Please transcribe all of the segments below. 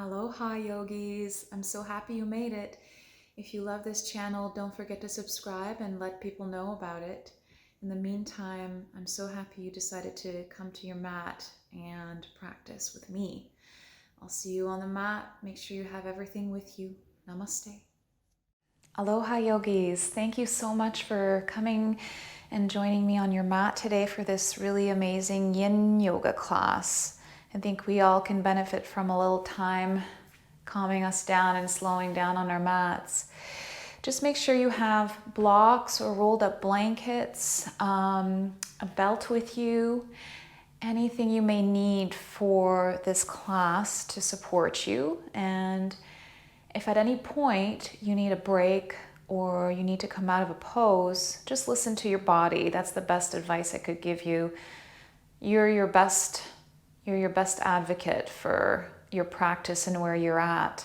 Aloha yogis, I'm so happy you made it. If you love this channel, don't forget to subscribe and let people know about it. In the meantime, I'm so happy you decided to come to your mat and practice with me. I'll see you on the mat. Make sure you have everything with you. Namaste. Aloha yogis, thank you so much for coming and joining me on your mat today for this really amazing yin yoga class. I think we all can benefit from a little time calming us down and slowing down on our mats. Just make sure you have blocks or rolled up blankets, a belt with you, anything you may need for this class to support you. And if at any point you need a break or you need to come out of a pose, just listen to your body. That's the best advice I could give you. You're your best advocate for your practice and where you're at.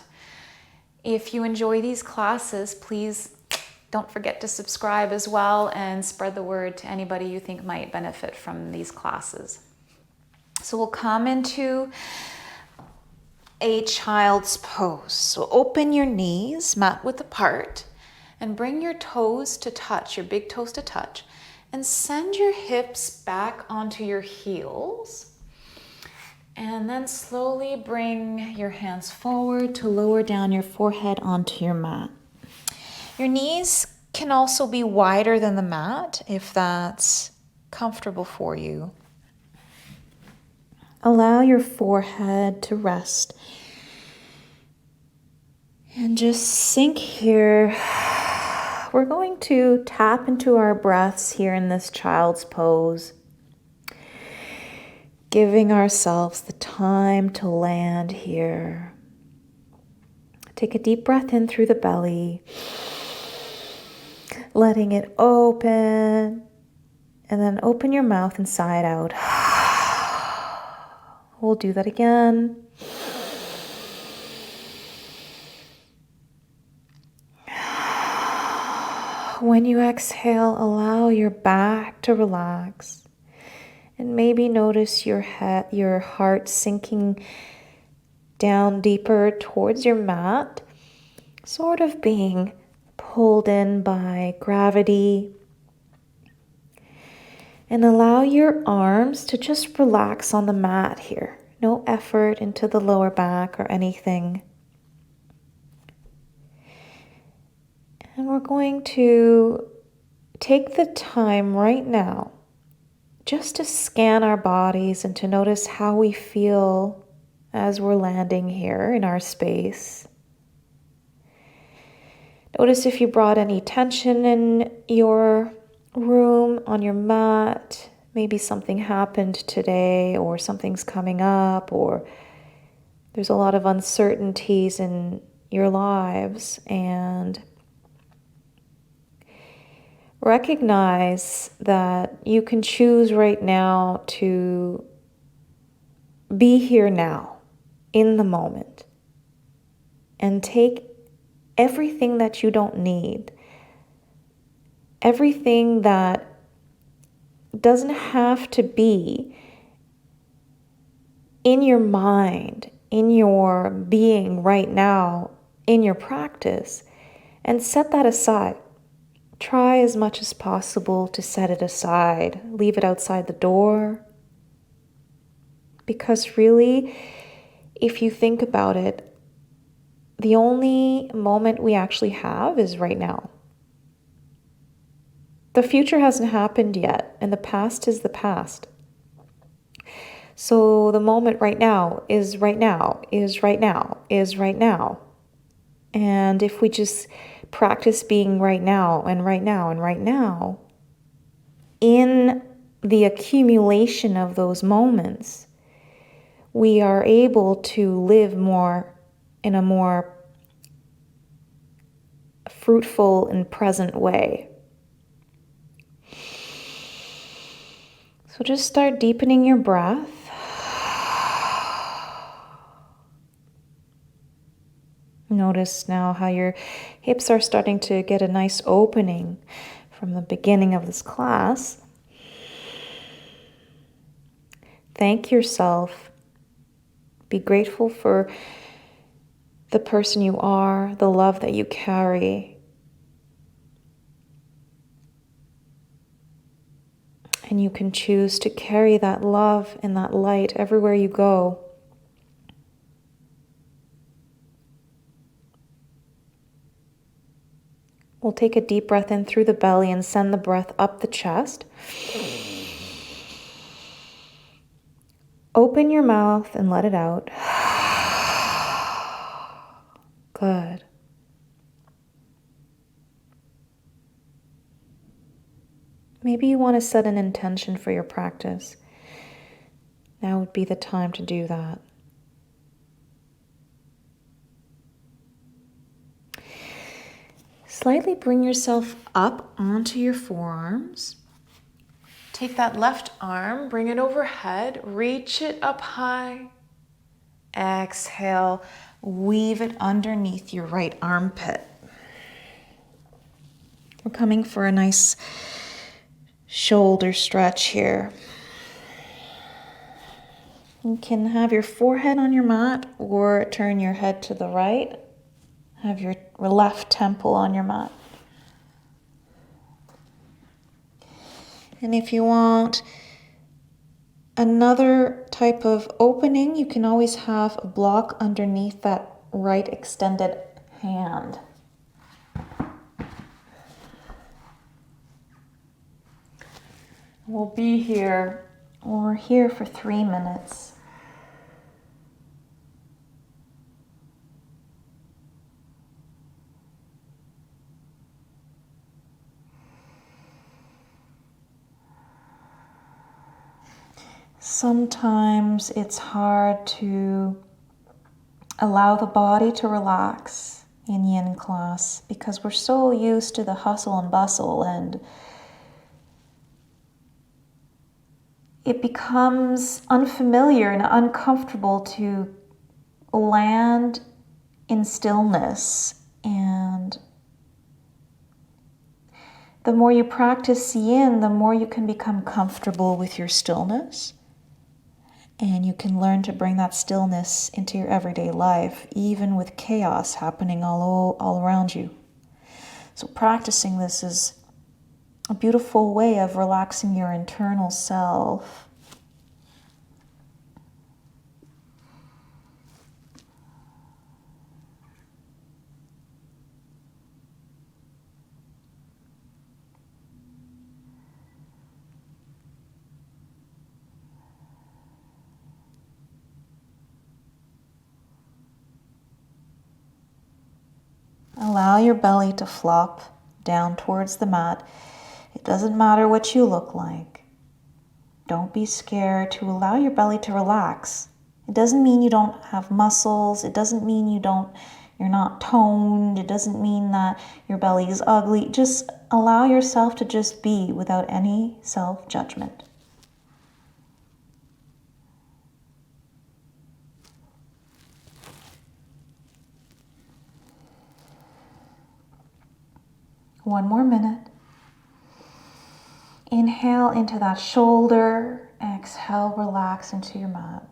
If you enjoy these classes, please don't forget to subscribe as well and spread the word to anybody you think might benefit from these classes. So we'll come into a child's pose. So open your knees, mat width apart, and bring your toes to touch, your big toes to touch, and send your hips back onto your heels. And then slowly bring your hands forward to lower down your forehead onto your mat. Your knees can also be wider than the mat if that's comfortable for you. Allow your forehead to rest. And just sink here. We're going to tap into our breaths here in this child's pose, giving ourselves the time to land here. Take a deep breath in through the belly, letting it open, and then open your mouth and sigh it out. We'll do that again. When you exhale, allow your back to relax. And maybe notice your heart sinking down deeper towards your mat, sort of being pulled in by gravity. And allow your arms to just relax on the mat here. No effort into the lower back or anything. And we're going to take the time right now just to scan our bodies and to notice how we feel as we're landing here in our space. Notice if you brought any tension in your room, on your mat. Maybe something happened today or something's coming up or there's a lot of uncertainties in your lives, and recognize that you can choose right now to be here now, in the moment, and take everything that you don't need, everything that doesn't have to be in your mind, in your being right now, in your practice, and set that aside. Try as much as possible to set it aside. Leave it outside the door. Because really, if you think about it, the only moment we actually have is right now. The future hasn't happened yet, and the past is the past. So the moment right now is right now, is right now, is right now. And if we just practice being right now and right now and right now, in the accumulation of those moments, we are able to live in a more fruitful and present way. So just start deepening your breath. Notice now how your hips are starting to get a nice opening from the beginning of this class. Thank yourself. Be grateful for the person you are, the love that you carry. And you can choose to carry that love and that light everywhere you go. We'll take a deep breath in through the belly and send the breath up the chest. Open your mouth and let it out. Good. Maybe you want to set an intention for your practice. Now would be the time to do that. Slightly bring yourself up onto your forearms. Take that left arm, bring it overhead, reach it up high. Exhale, weave it underneath your right armpit. We're coming for a nice shoulder stretch here. You can have your forehead on your mat or turn your head to the right. Have your left temple on your mat. And if you want another type of opening, you can always have a block underneath that right extended hand. We'll be here, we're here for 3 minutes. Sometimes it's hard to allow the body to relax in yin class because we're so used to the hustle and bustle, and it becomes unfamiliar and uncomfortable to land in stillness. And the more you practice yin, the more you can become comfortable with your stillness. And you can learn to bring that stillness into your everyday life, even with chaos happening all around you. So practicing this is a beautiful way of relaxing your internal self. Allow your belly to flop down towards the mat. It doesn't matter what you look like. Don't be scared to allow your belly to relax. It doesn't mean you don't have muscles. It doesn't mean you're not toned. It doesn't mean that your belly is ugly. Just allow yourself to just be without any self-judgment. One more minute. Inhale into that shoulder. Exhale, relax into your mat.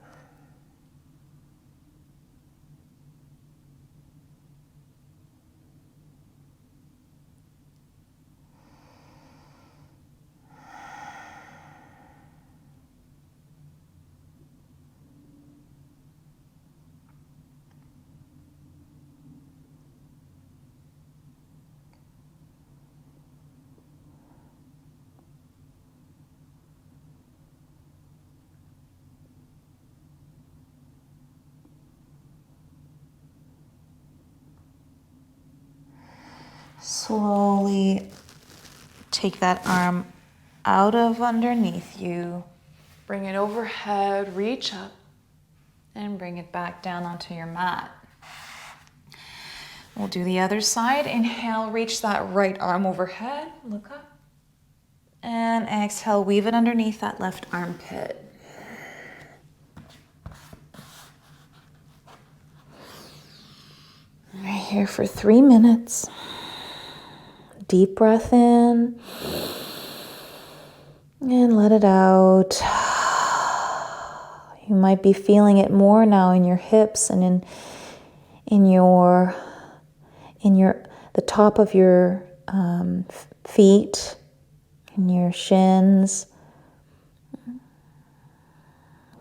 Slowly take that arm out of underneath you. Bring it overhead, reach up, and bring it back down onto your mat. We'll do the other side. Inhale, reach that right arm overhead, look up. And exhale, weave it underneath that left armpit. We're here for 3 minutes. Deep breath in and let it out. You might be feeling it more now in your hips and in the top of your feet, in your shins.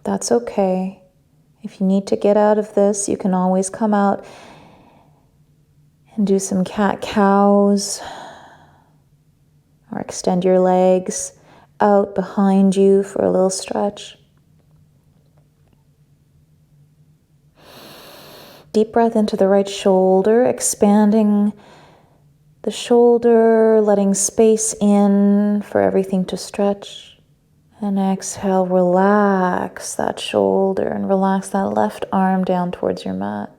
That's okay. If you need to get out of this, you can always come out and do some cat-cows, or extend your legs out behind you for a little stretch. Deep breath into the right shoulder, expanding the shoulder, letting space in for everything to stretch. And exhale, relax that shoulder and relax that left arm down towards your mat.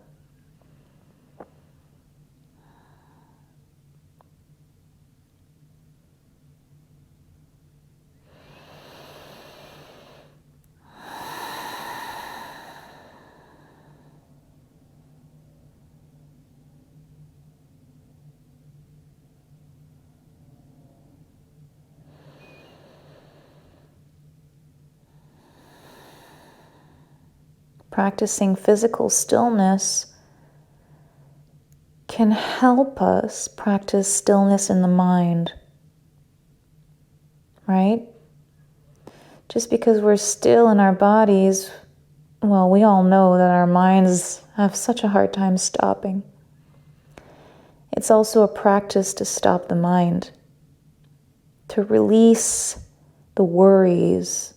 Practicing physical stillness can help us practice stillness in the mind, right? Just because we're still in our bodies, well, we all know that our minds have such a hard time stopping. It's also a practice to stop the mind, to release the worries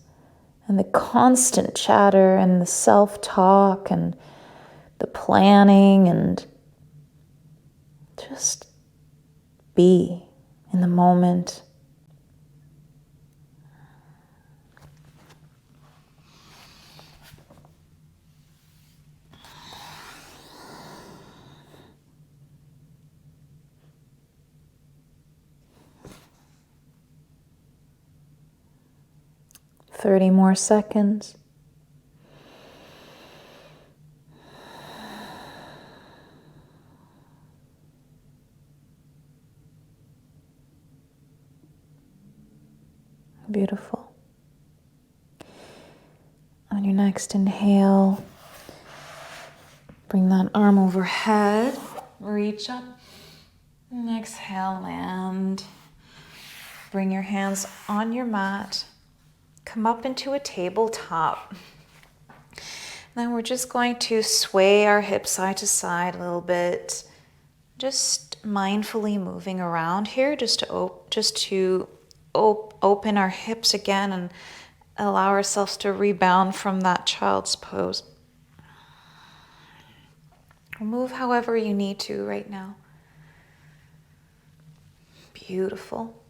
and the constant chatter and the self-talk and the planning, and just be in the moment. Thirty more seconds. Beautiful. On your next inhale, bring that arm overhead, reach up, and exhale, land. Bring your hands on your mat, come up into a tabletop. Then we're just going to sway our hips side to side a little bit, just mindfully moving around here, just to open our hips again and allow ourselves to rebound from that child's pose. Move however you need to right now. Beautiful.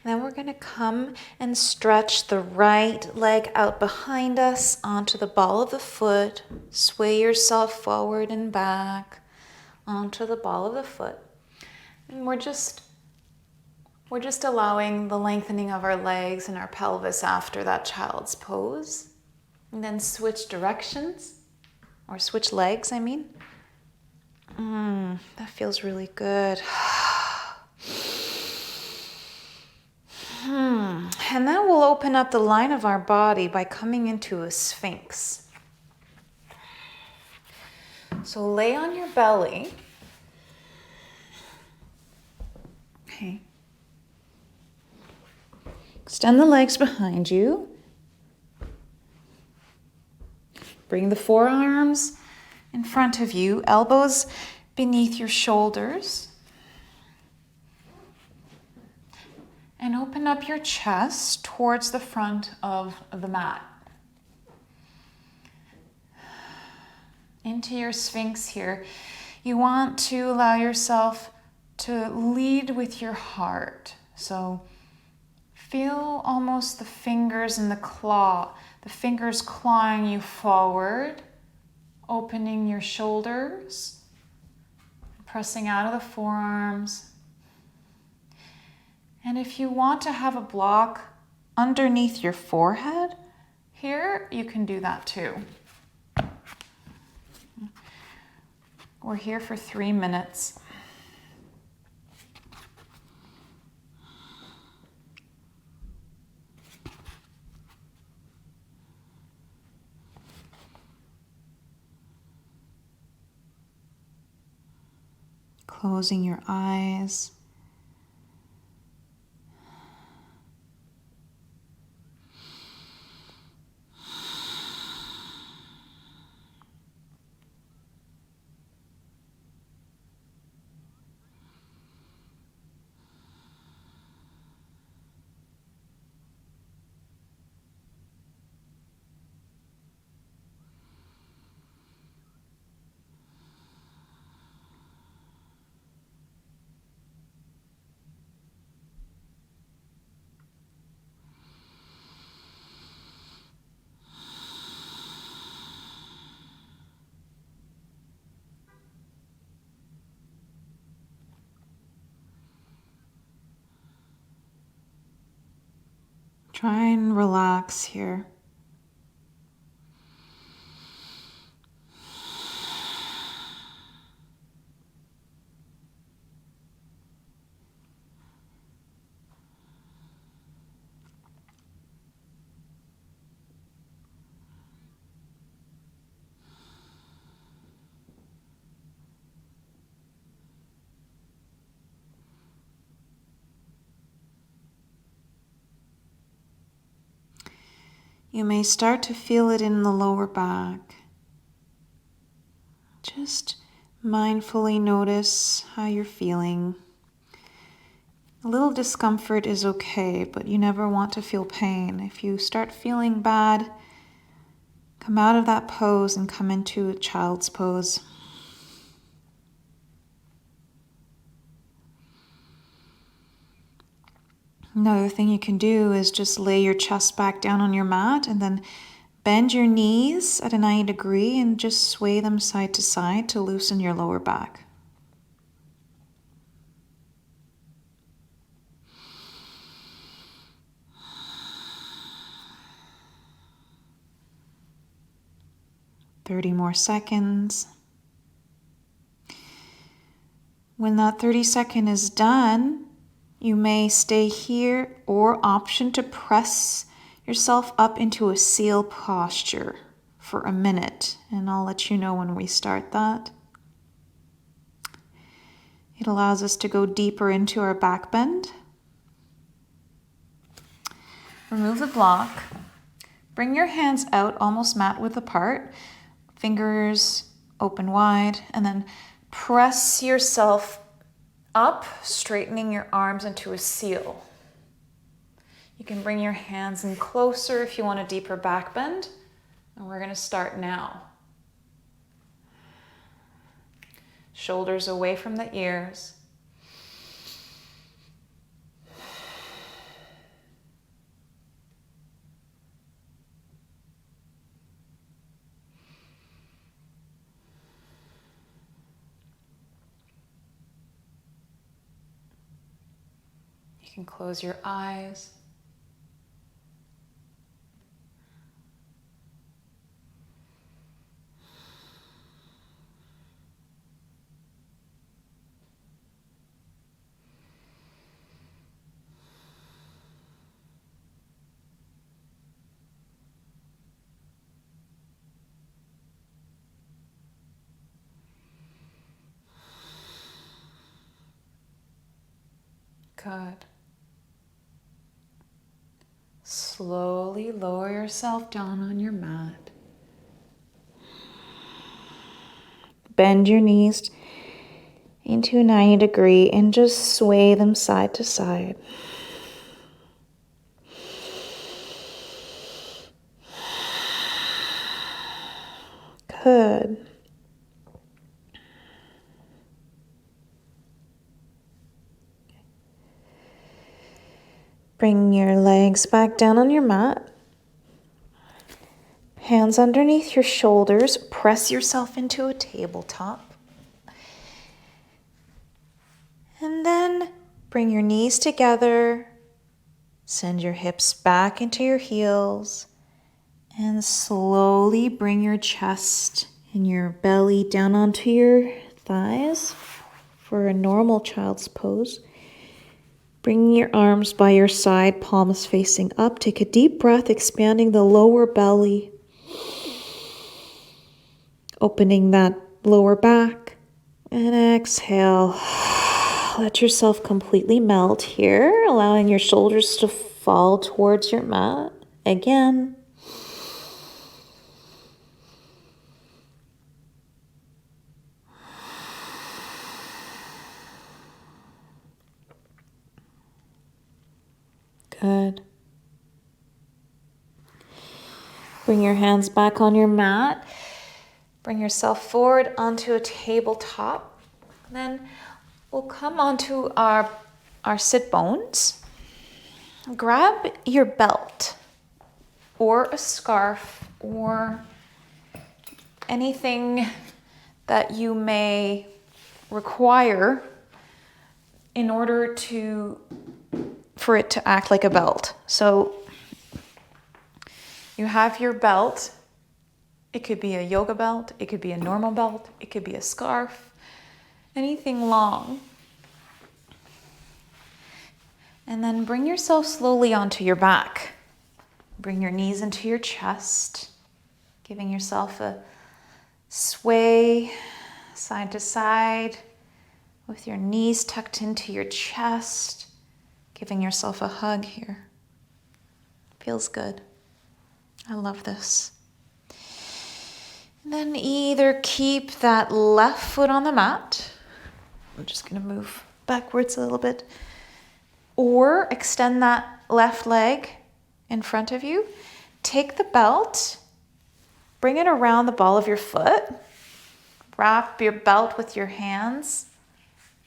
Then we're going to come and stretch the right leg out behind us onto the ball of the foot. Sway yourself forward and back onto the ball of the foot. And we're just allowing the lengthening of our legs and our pelvis after that child's pose. And then switch directions, or switch legs, I mean. That feels really good. And then we'll open up the line of our body by coming into a Sphinx. So lay on your belly. Okay. Extend the legs behind you. Bring the forearms in front of you, elbows beneath your shoulders. And open up your chest towards the front of the mat. Into your Sphinx here. You want to allow yourself to lead with your heart. So feel almost the fingers in the claw, the fingers clawing you forward, opening your shoulders, pressing out of the forearms. And if you want to have a block underneath your forehead here, you can do that too. We're here for 3 minutes. closing your eyes. Try and relax here. You may start to feel it in the lower back. Just mindfully notice how you're feeling. A little discomfort is okay, but you never want to feel pain. If you start feeling bad, come out of that pose and come into a child's pose. Another thing you can do is just lay your chest back down on your mat and then bend your knees at a 90 degree and just sway them side to side to loosen your lower back. "30 more seconds. When that 30-second is done, you may stay here or option to press yourself up into a seal posture for a minute, and I'll let you know when we start that. It allows us to go deeper into our back bend. Remove the block. Bring your hands out almost mat width apart, fingers open wide, and then press yourself up, straightening your arms into a seal. You can bring your hands in closer if you want a deeper back bend. And we're going to start now. Shoulders away from the ears. You can close your eyes. Good. Slowly lower yourself down on your mat. Bend your knees into a 90 degree and just sway them side to side. Good. Bring your legs back down on your mat. Hands underneath your shoulders. Press yourself into a tabletop. And then bring your knees together. Send your hips back into your heels. And slowly bring your chest and your belly down onto your thighs for a normal child's pose. Bring your arms by your side, palms facing up. Take a deep breath, expanding the lower belly. Opening that lower back And exhale. Let yourself completely melt here, allowing your shoulders to fall towards your mat. Again. Good. Bring your hands back on your mat. Bring yourself forward onto a tabletop. Then we'll come onto our sit bones. Grab your belt or a scarf or anything that you may require in order for it to act like a belt. So you have your belt. It could be a yoga belt, it could be a normal belt, it could be a scarf, anything long. And then bring yourself slowly onto your back. Bring your knees into your chest, giving yourself a sway side to side with your knees tucked into your chest, giving yourself a hug here. Feels good. I love this. And then either keep that left foot on the mat. I'm just going to move backwards a little bit. Or extend that left leg in front of you. Take the belt, bring it around the ball of your foot. Wrap your belt with your hands.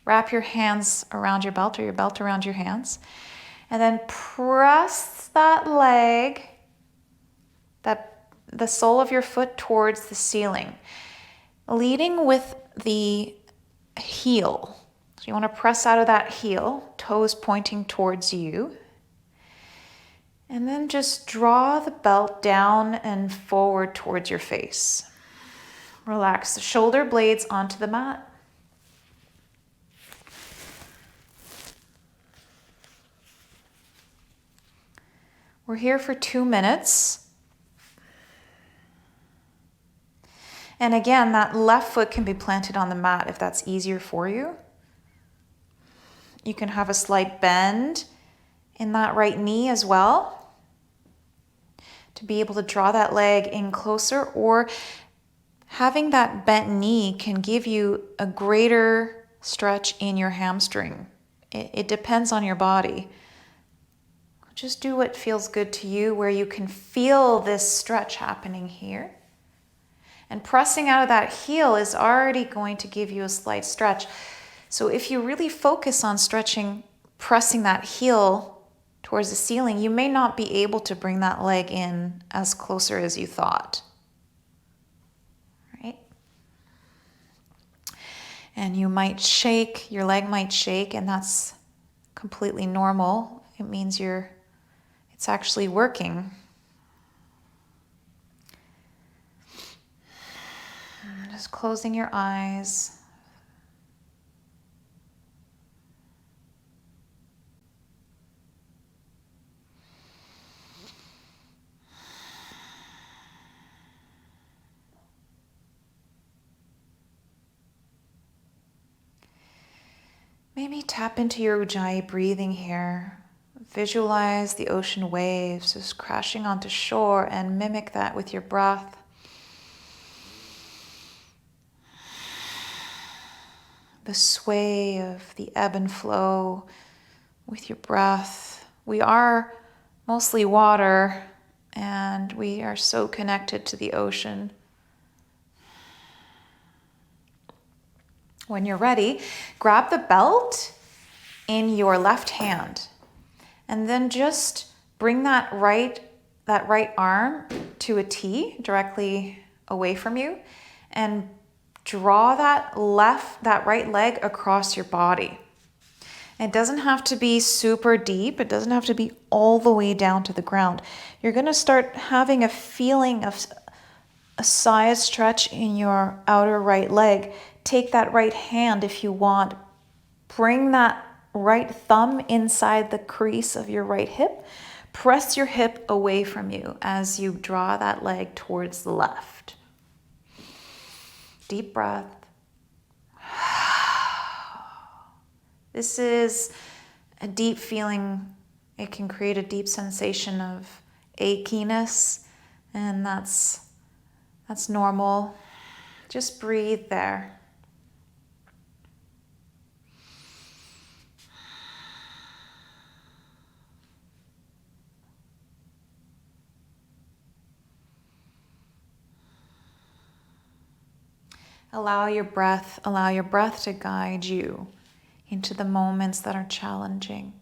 Wrap your hands around your belt or your belt around your hands. And then press that leg, the sole of your foot towards the ceiling, leading with the heel. So you want to press out of that heel, toes pointing towards you. And then just draw the belt down and forward towards your face. Relax the shoulder blades onto the mat. We're here for 2 minutes. And again, that left foot can be planted on the mat if that's easier for you. You can have a slight bend in that right knee as well to be able to draw that leg in closer, or having that bent knee can give you a greater stretch in your hamstring. It depends on your body. Just do what feels good to you, where you can feel this stretch happening here. And pressing out of that heel is already going to give you a slight stretch. So if you really focus on stretching, pressing that heel towards the ceiling, you may not be able to bring that leg in as closer as you thought. Right? And you might shake, your leg might shake, and that's completely normal. It means it's actually working. Just closing your eyes. Maybe tap into your Ujjayi breathing here. Visualize the ocean waves just crashing onto shore and mimic that with your breath. The sway of the ebb and flow with your breath. We are mostly water, and we are so connected to the ocean. When you're ready, grab the belt in your left hand, and then just bring that right arm to a T directly away from you, and draw that right leg across your body. It doesn't have to be super deep. It doesn't have to be all the way down to the ground. You're going to start having a feeling of a side stretch in your outer right leg. Take that right hand if you want. Bring that right thumb inside the crease of your right hip. Press your hip away from you as you draw that leg towards the left. Deep breath. This is a deep feeling. It can create a deep sensation of achiness, and that's normal. Just breathe there. Allow your breath to guide you into the moments that are challenging.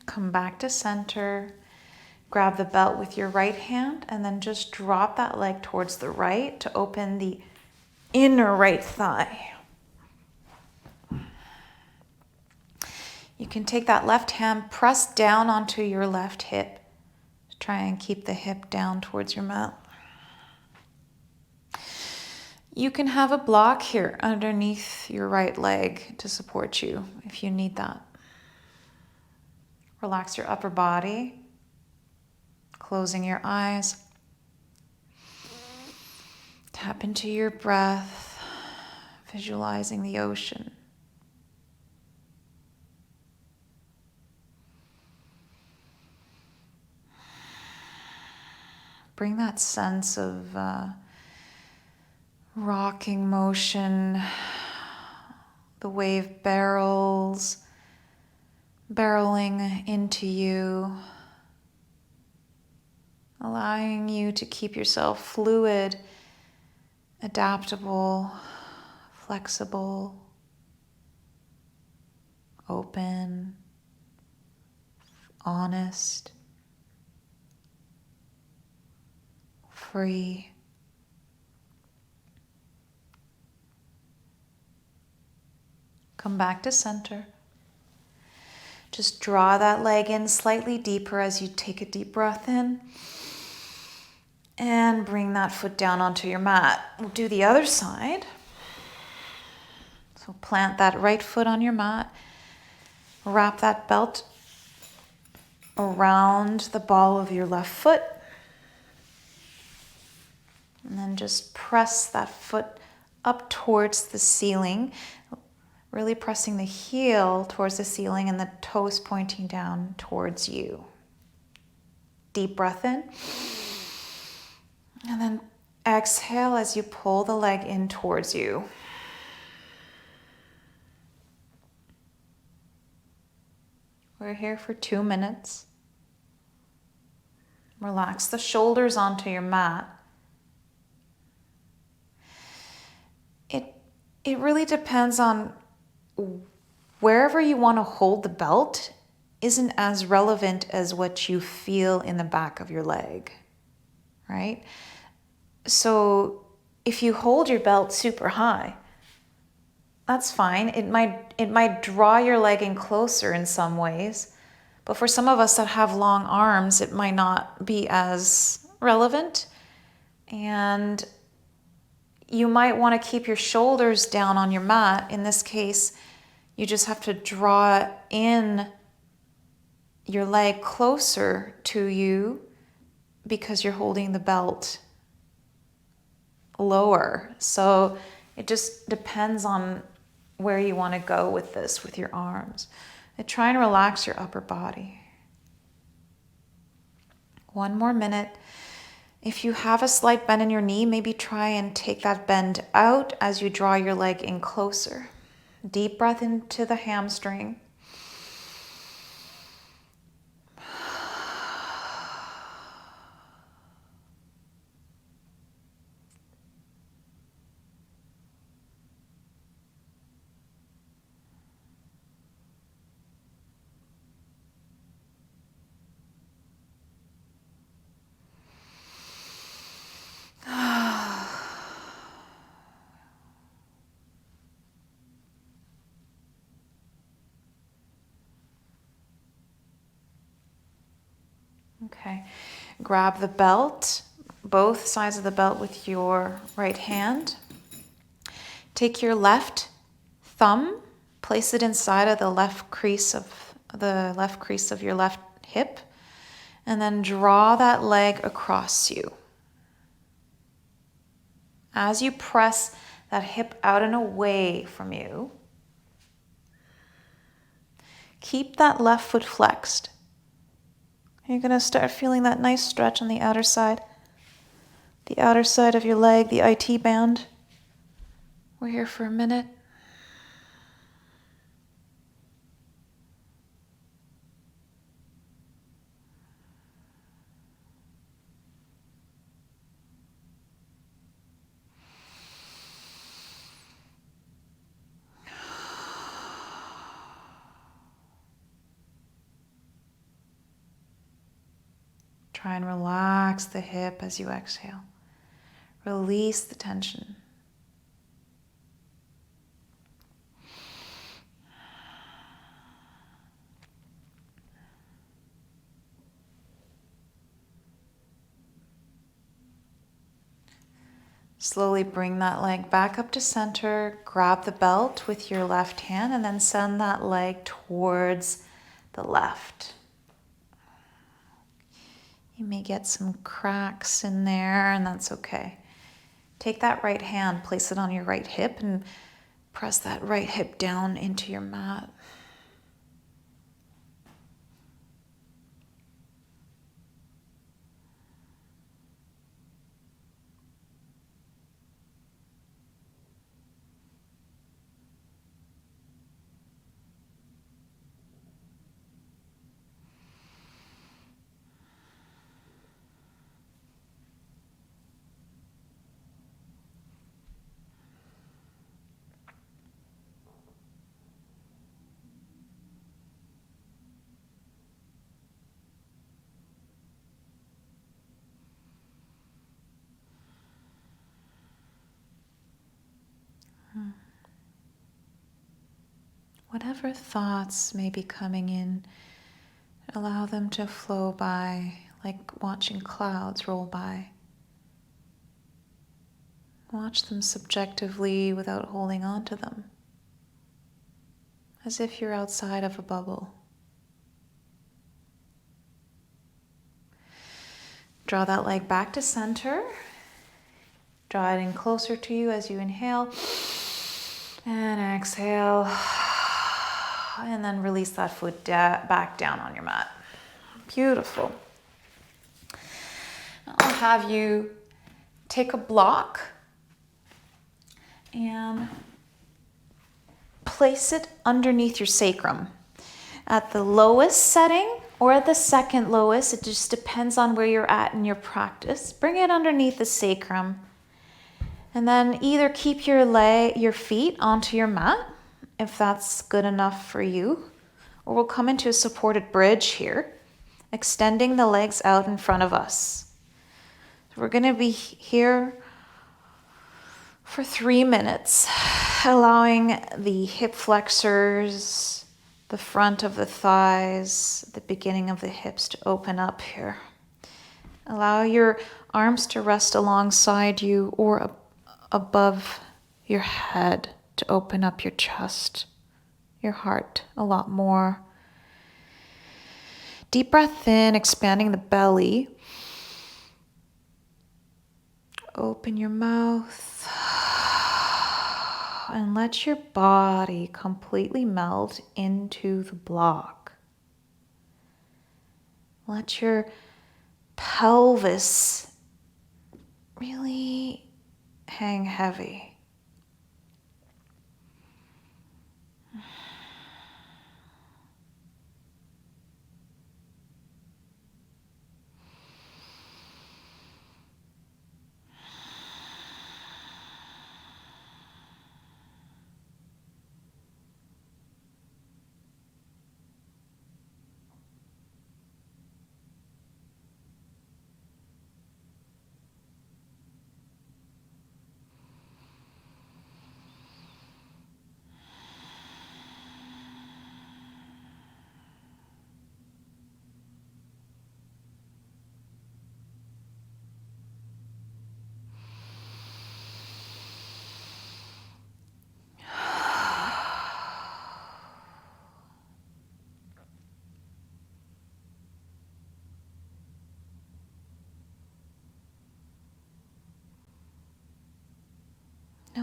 Come back to center. Grab the belt with your right hand and then just drop that leg towards the right to open the inner right thigh. You can take that left hand, press down onto your left hip. Try and keep the hip down towards your mat. You can have a block here underneath your right leg to support you if you need that. Relax your upper body, closing your eyes. Tap into your breath, visualizing the ocean. Bring that sense of rocking motion, the wave barreling into you, allowing you to keep yourself fluid, adaptable, flexible, open, honest, free. Come back to center. Just draw that leg in slightly deeper as you take a deep breath in. And bring that foot down onto your mat. We'll do the other side. So plant that right foot on your mat. Wrap that belt around the ball of your left foot. And then just press that foot up towards the ceiling. Really pressing the heel towards the ceiling and the toes pointing down towards you. Deep breath in. And then exhale as you pull the leg in towards you. We're here for 2 minutes. Relax the shoulders onto your mat. It really depends on wherever you want to hold the belt isn't as relevant as what you feel in the back of your leg, right? So if you hold your belt super high, that's fine. It might draw your leg in closer in some ways, but for some of us that have long arms, it might not be as relevant. And you might want to keep your shoulders down on your mat. In this case, you just have to draw in your leg closer to you because you're holding the belt lower. So it just depends on where you want to go with this, with your arms. And try and relax your upper body. 1 more minute. If you have a slight bend in your knee, maybe try and take that bend out as you draw your leg in closer. Deep breath into the hamstring. Okay. Grab the belt, both sides of the belt with your right hand. Take your left thumb, place it inside of the left crease of your left hip, and then draw that leg across you. As you press that hip out and away from you, keep that left foot flexed. You're going to start feeling that nice stretch on the outer side of your leg, the IT band. We're here for a minute. Try and relax the hip as you exhale. Release the tension. Slowly bring that leg back up to center. Grab the belt with your left hand and then send that leg towards the left. You may get some cracks in there, and that's okay. Take that right hand, place it on your right hip, and press that right hip down into your mat. Whatever thoughts may be coming in, allow them to flow by like watching clouds roll by. Watch them subjectively without holding on to them, as if you're outside of a bubble. Draw that leg back to center. Draw it in closer to you as you inhale and exhale. And then release that foot back down on your mat. Beautiful. I'll have you take a block and place it underneath your sacrum. At the lowest setting or at the second lowest, it just depends on where you're at in your practice. Bring it underneath the sacrum. And then either keep your feet onto your mat, if that's good enough for you, or we'll come into a supported bridge here, extending the legs out in front of us. So we're going to be here for 3 minutes, allowing the hip flexors, the front of the thighs, the beginning of the hips to open up here. Allow your arms to rest alongside you or above your head to open up your chest, your heart a lot more. Deep breath in, expanding the belly. Open your mouth and let your body completely melt into the block. Let your pelvis really hang heavy.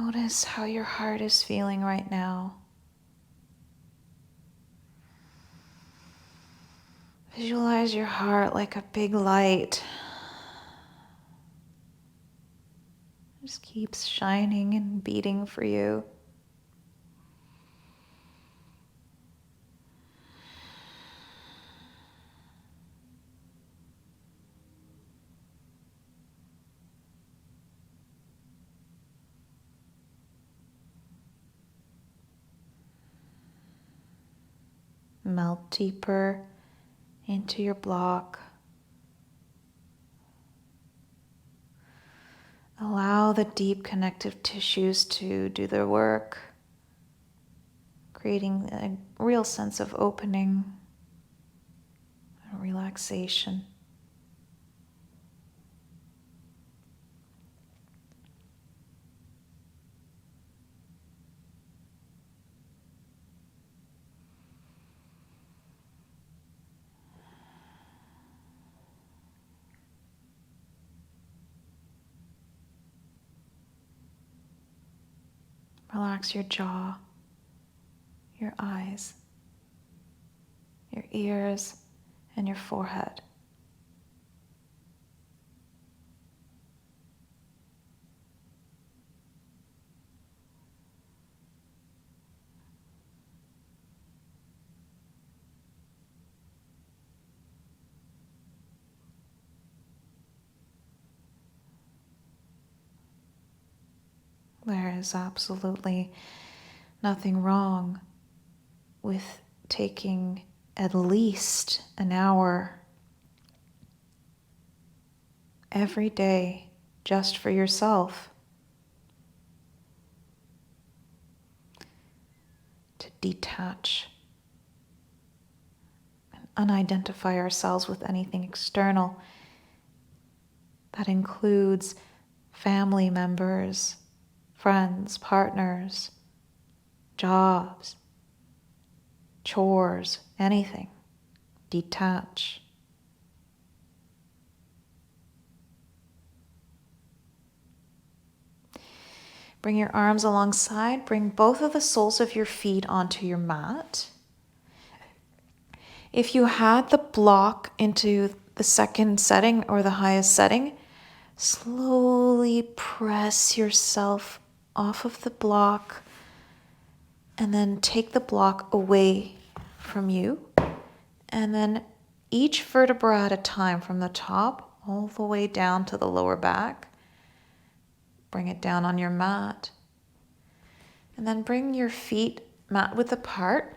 Notice how your heart is feeling right now. Visualize your heart like a big light. Just keeps shining and beating for you. Melt deeper into your block. Allow the deep connective tissues to do their work, creating a real sense of opening and relaxation. Relax your jaw, your eyes, your ears, and your forehead. There is absolutely nothing wrong with taking at least an hour every day just for yourself to detach and unidentify ourselves with anything external. That includes family members, friends, partners, jobs, chores, anything. Detach. Bring your arms alongside. Bring both of the soles of your feet onto your mat. If you had the block into the second setting or the highest setting, slowly press yourself off of the block and then take the block away from you. And then each vertebra at a time from the top all the way down to the lower back. Bring it down on your mat. And then bring your feet mat width apart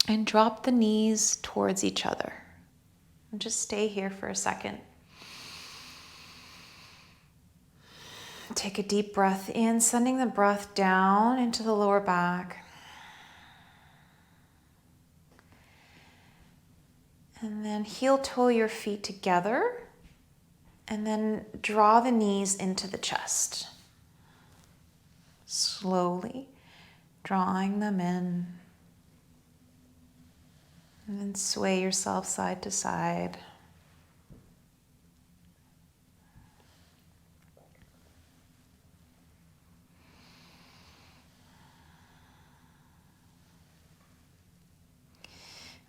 and drop the knees towards each other. And just stay here for a second. Take a deep breath in, sending the breath down into the lower back. And then heel toe your feet together. And then draw the knees into the chest. Slowly drawing them in. And then sway yourself side to side.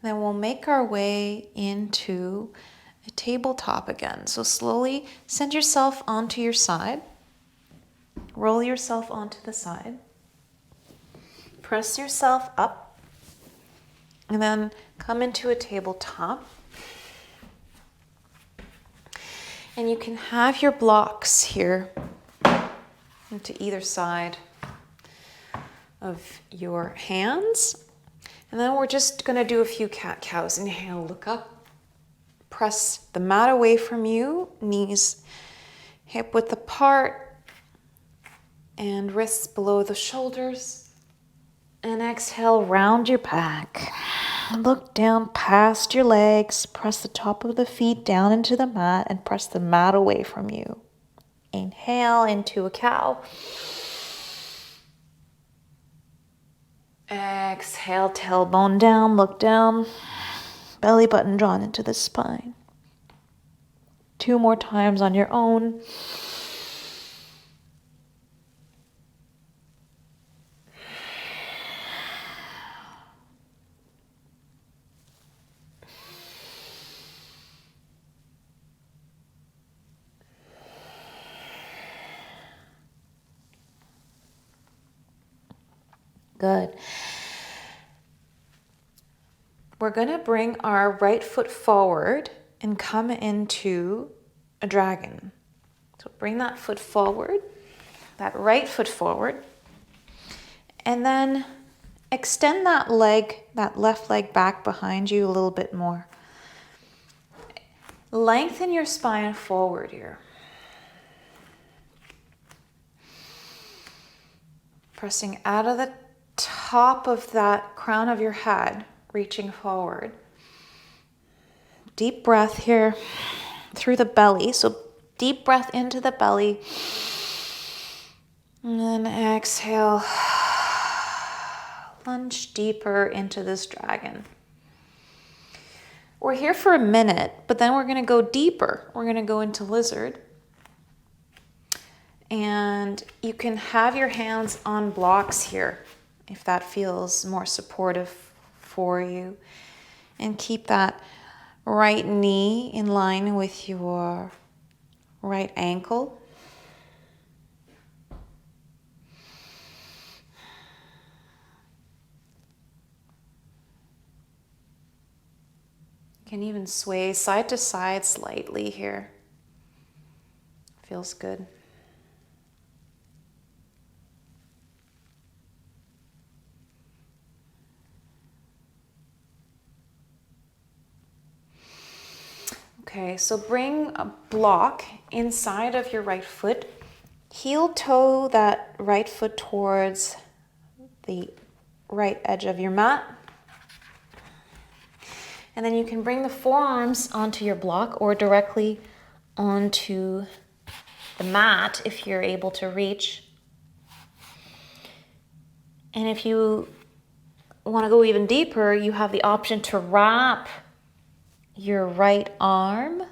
Then we'll make our way into a tabletop again. So slowly send yourself onto your side. Roll yourself onto the side. Press yourself up. And then come into a tabletop. And you can have your blocks here into either side of your hands. And then we're just going to do a few cat-cows. Inhale, look up. Press the mat away from you. Knees hip width apart. And wrists below the shoulders. And exhale, round your back. Look down past your legs. Press the top of the feet down into the mat and press the mat away from you. Inhale into a cow. Exhale, tailbone down, look down. Belly button drawn into the spine. 2 more times on your own. Good. We're going to bring our right foot forward and come into a dragon. So bring that foot forward, that right foot forward, and then extend that leg, that left leg back behind you a little bit more. Lengthen your spine forward here. Pressing out of the top of that crown of your head, reaching forward. Deep breath here through the belly. So deep breath into the belly. And then exhale. Plunge deeper into this dragon. We're here for a minute, but then we're going to go deeper. We're going to go into lizard. And you can have your hands on blocks here if that feels more supportive for you. And keep that right knee in line with your right ankle. You can even sway side to side slightly here. Feels good. Okay, so bring a block inside of your right foot. Heel toe that right foot towards the right edge of your mat. And then you can bring the forearms onto your block or directly onto the mat if you're able to reach. And if you want to go even deeper, you have the option to wrap your right arm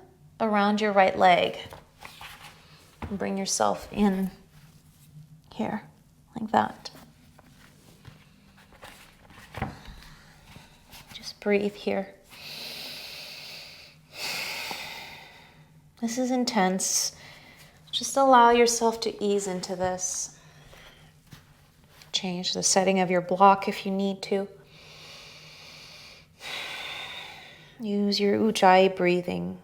around your right leg. And bring yourself in here, like that. Just breathe here. This is intense. Just allow yourself to ease into this. Change the setting of your block if you need to. Use your ujjayi breathing.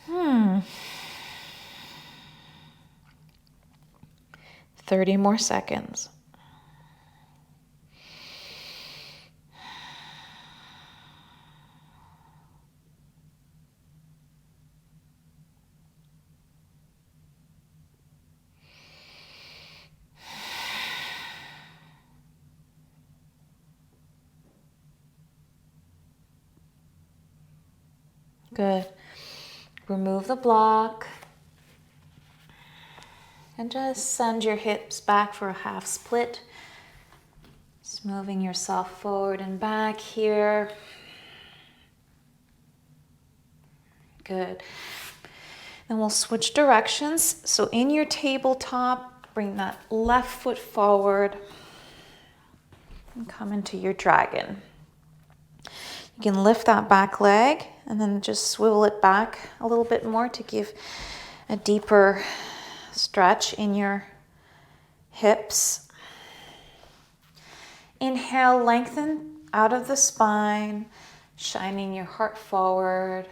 Hmm. 30 more seconds. Good. Remove the block. And just send your hips back for a half split. Just moving yourself forward and back here. Good. Then we'll switch directions. So in your tabletop, bring that left foot forward and come into your dragon. You can lift that back leg and then just swivel it back a little bit more to give a deeper stretch in your hips. Inhale, lengthen out of the spine, shining your heart forward.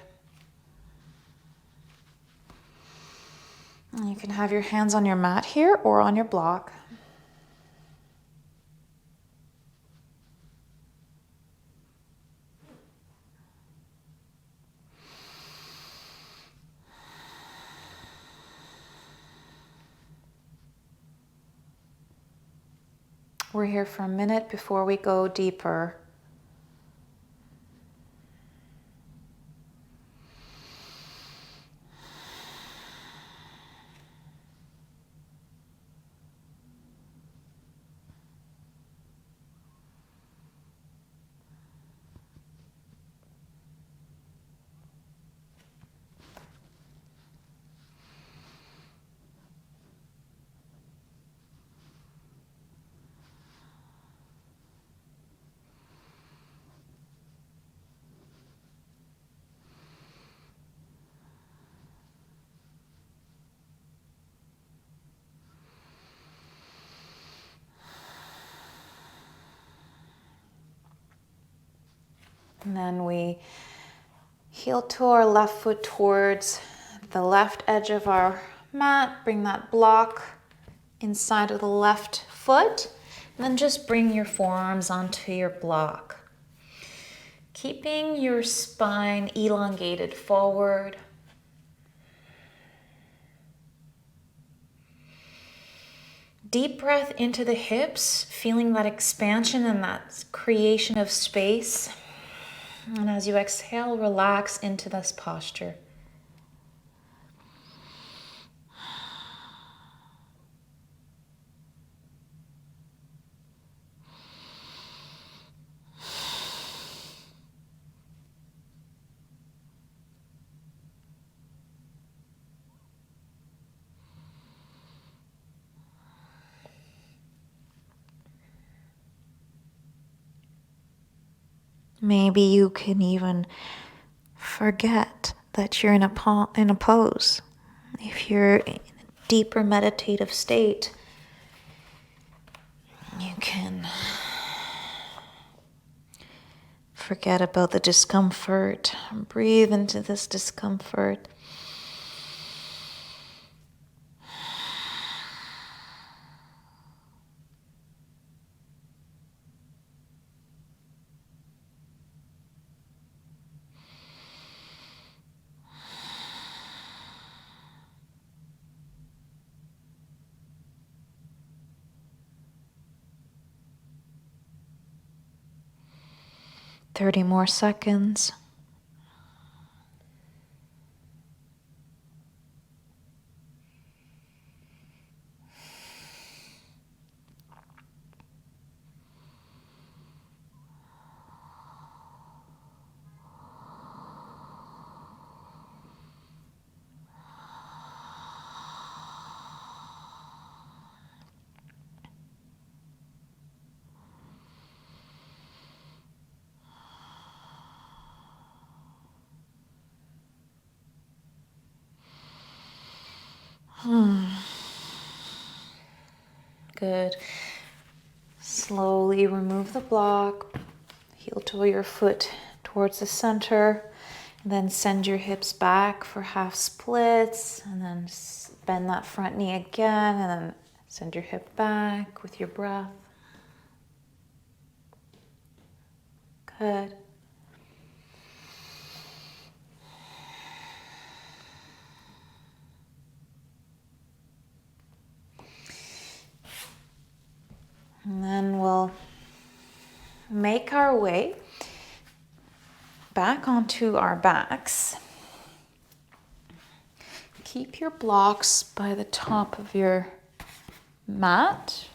And you can have your hands on your mat here or on your block. We're here for a minute before we go deeper. And then we heel to our left foot towards the left edge of our mat. Bring that block inside of the left foot. And then just bring your forearms onto your block. Keeping your spine elongated forward. Deep breath into the hips, feeling that expansion and that creation of space. And as you exhale, relax into this posture. Maybe you can even forget that you're in a pose. If you're in a deeper meditative state, you can forget about the discomfort. Breathe into this discomfort. Thirty more seconds. Good. Slowly remove the block. Heel toe your foot towards the center. And then send your hips back for half splits. And then bend that front knee again. And then send your hip back with your breath. Good. And then we'll make our way back onto our backs. Keep your blocks by the top of your mat.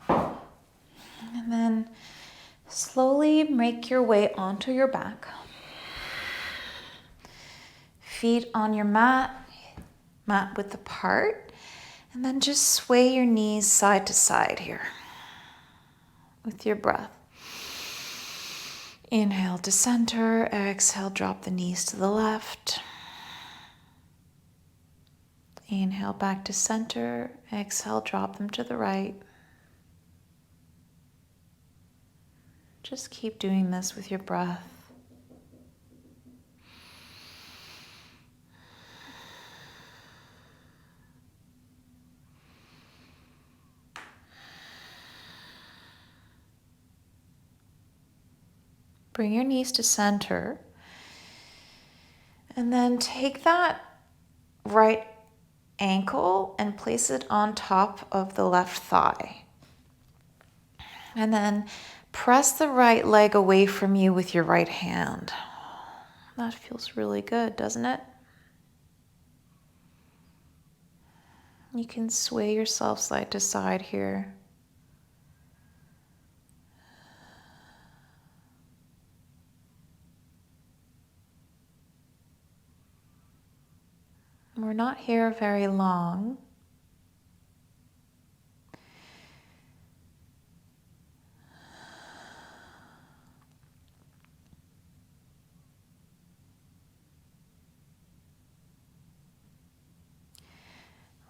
And then slowly make your way onto your back. Feet on your mat width apart. And then just sway your knees side to side here with your breath. Inhale to center, exhale, drop the knees to the left. Inhale back to center, exhale, drop them to the right. Just keep doing this with your breath. Bring your knees to center. And then take that right ankle and place it on top of the left thigh. And then press the right leg away from you with your right hand. That feels really good, doesn't it? You can sway yourself side to side here. We're not here very long.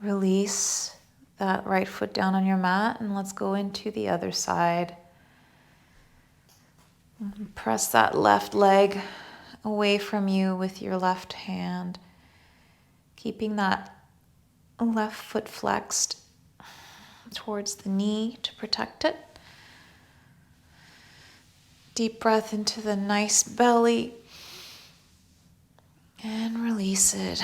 Release that right foot down on your mat and let's go into the other side. Press that left leg away from you with your left hand, keeping that left foot flexed towards the knee to protect it. Deep breath into the nice belly and release it.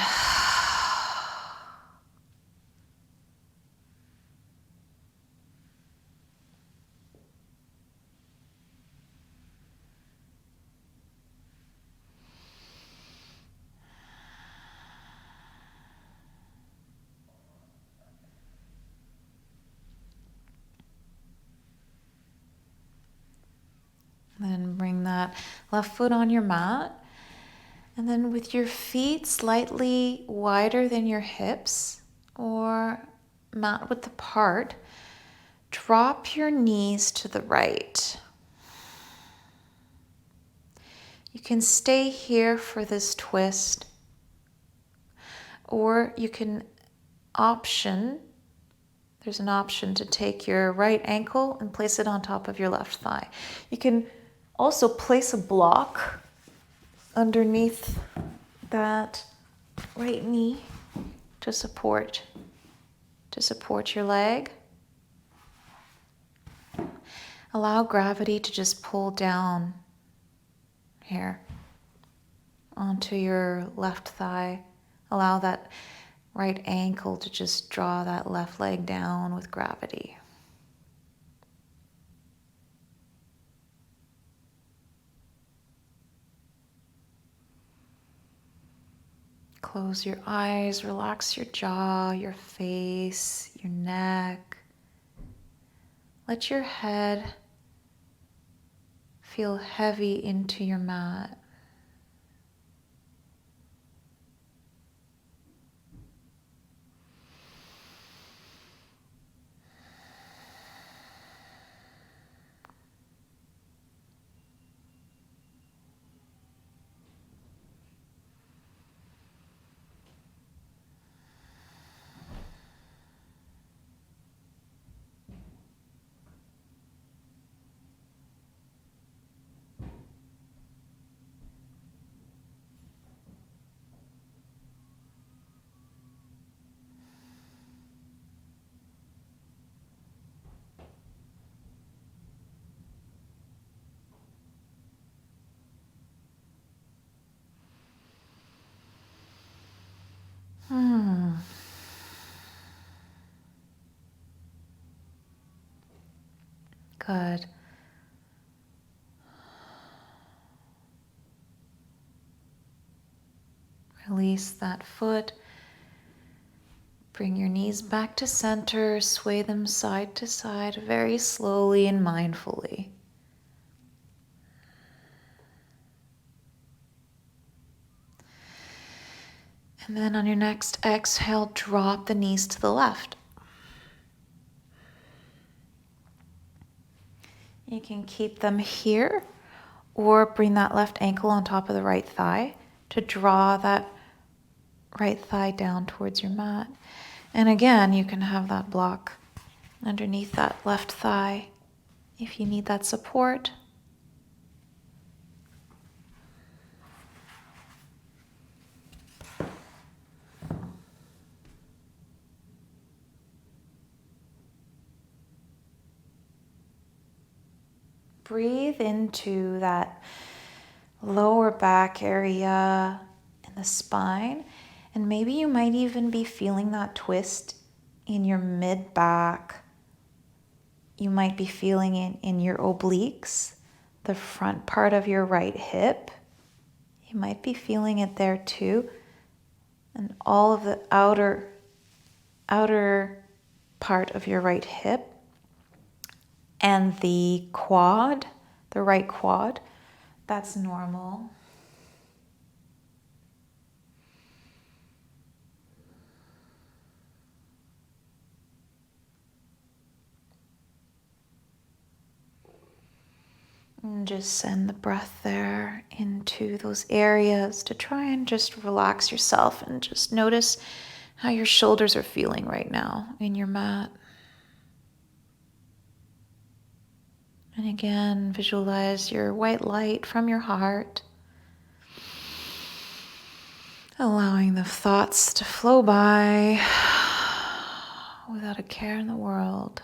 Then bring that left foot on your mat. And then with your feet slightly wider than your hips or mat width apart, drop your knees to the right. You can stay here for this twist, or you can there's an option to take your right ankle and place it on top of your left thigh. You can also place a block underneath that right knee to support your leg. Allow gravity to just pull down here onto your left thigh. Allow that right ankle to just draw that left leg down with gravity. Close your eyes, relax your jaw, your face, your neck. Let your head feel heavy into your mat. Good. Release that foot. Bring your knees back to center. Sway them side to side very slowly and mindfully. And then on your next exhale, drop the knees to the left. You can keep them here or bring that left ankle on top of the right thigh to draw that right thigh down towards your mat. And again, you can have that block underneath that left thigh if you need that support. Breathe into that lower back area in the spine, and maybe you might even be feeling that twist in your mid back You might be feeling it in your obliques, the front part of your right hip. You might be feeling it there too. And all of the outer part of your right hip. And the quad, the right quad, that's normal. And just send the breath there into those areas to try and just relax yourself and just notice how your shoulders are feeling right now in your mat. And again, visualize your white light from your heart, allowing the thoughts to flow by without a care in the world.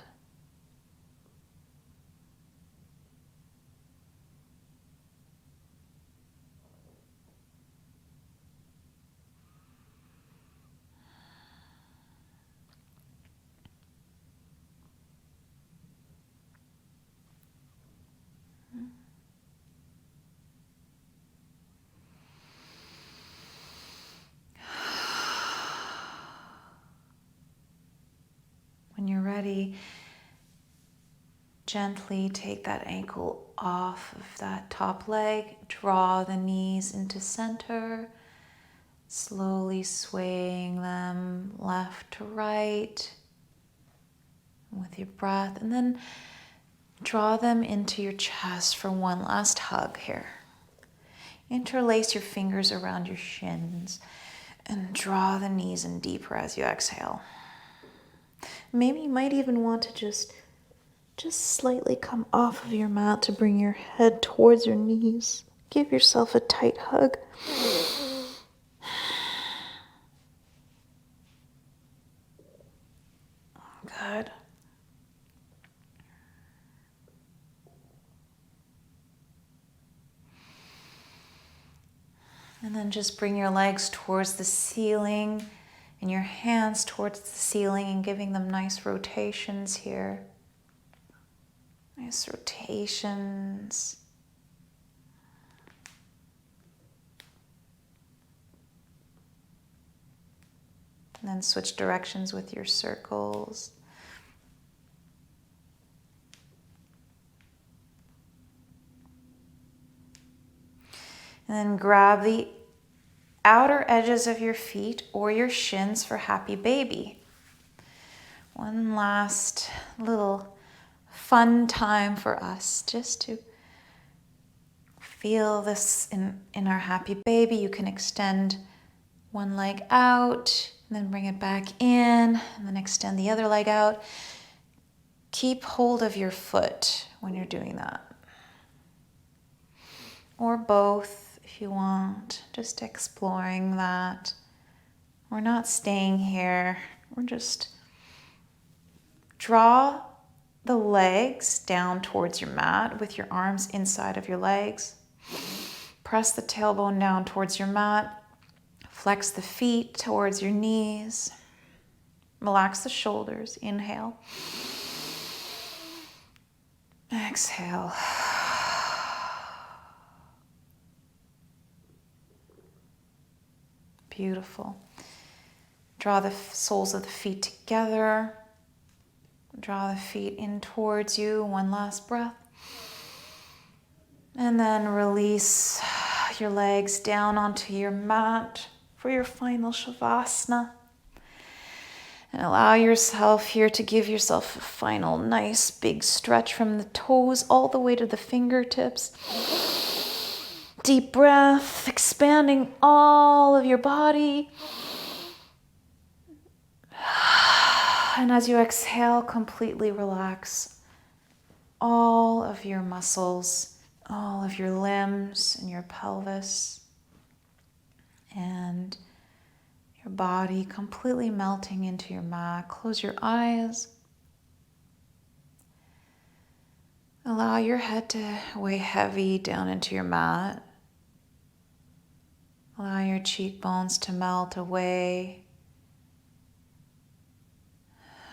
When you're ready, gently take that ankle off of that top leg, draw the knees into center, slowly swaying them left to right with your breath, and then draw them into your chest for one last hug here. Interlace your fingers around your shins and draw the knees in deeper as you exhale. Maybe you might even want to just slightly come off of your mat to bring your head towards your knees. Give yourself a tight hug. Good. And then just bring your legs towards the ceiling and your hands towards the ceiling and giving them nice rotations here. Nice rotations. And then switch directions with your circles. And then grab the outer edges of your feet or your shins for happy baby. One last little fun time for us just to feel this in our happy baby. You can extend one leg out, and then bring it back in, and then extend the other leg out. Keep hold of your foot when you're doing that. Or both if you want, just exploring that. We're not staying here. We're just draw the legs down towards your mat with your arms inside of your legs. Press the tailbone down towards your mat. Flex the feet towards your knees. Relax the shoulders. Inhale. Exhale. Beautiful. Draw the soles of the feet together. Draw the feet in towards you. One last breath. And then release your legs down onto your mat for your final shavasana. And allow yourself here to give yourself a final nice big stretch from the toes all the way to the fingertips. Deep breath, expanding all of your body. And as you exhale, completely relax all of your muscles, all of your limbs and your pelvis, and your body completely melting into your mat. Close your eyes. Allow your head to weigh heavy down into your mat. Allow your cheekbones to melt away.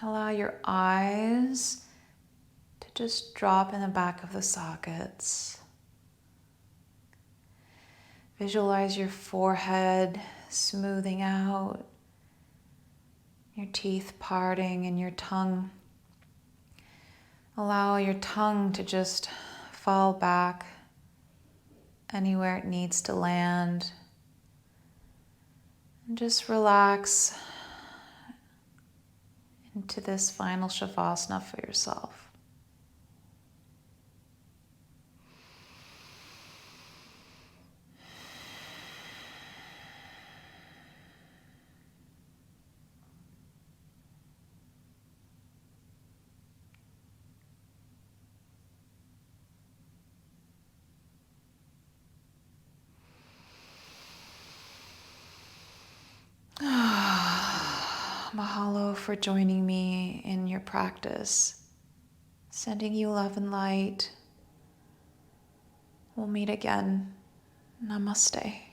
Allow your eyes just drop in the back of the sockets. Visualize your forehead smoothing out, your teeth parting, and your tongue. Allow your tongue to just fall back anywhere it needs to land. And just relax into this final shavasana for yourself. Mahalo for joining me in your practice. Sending you love and light. We'll meet again. Namaste.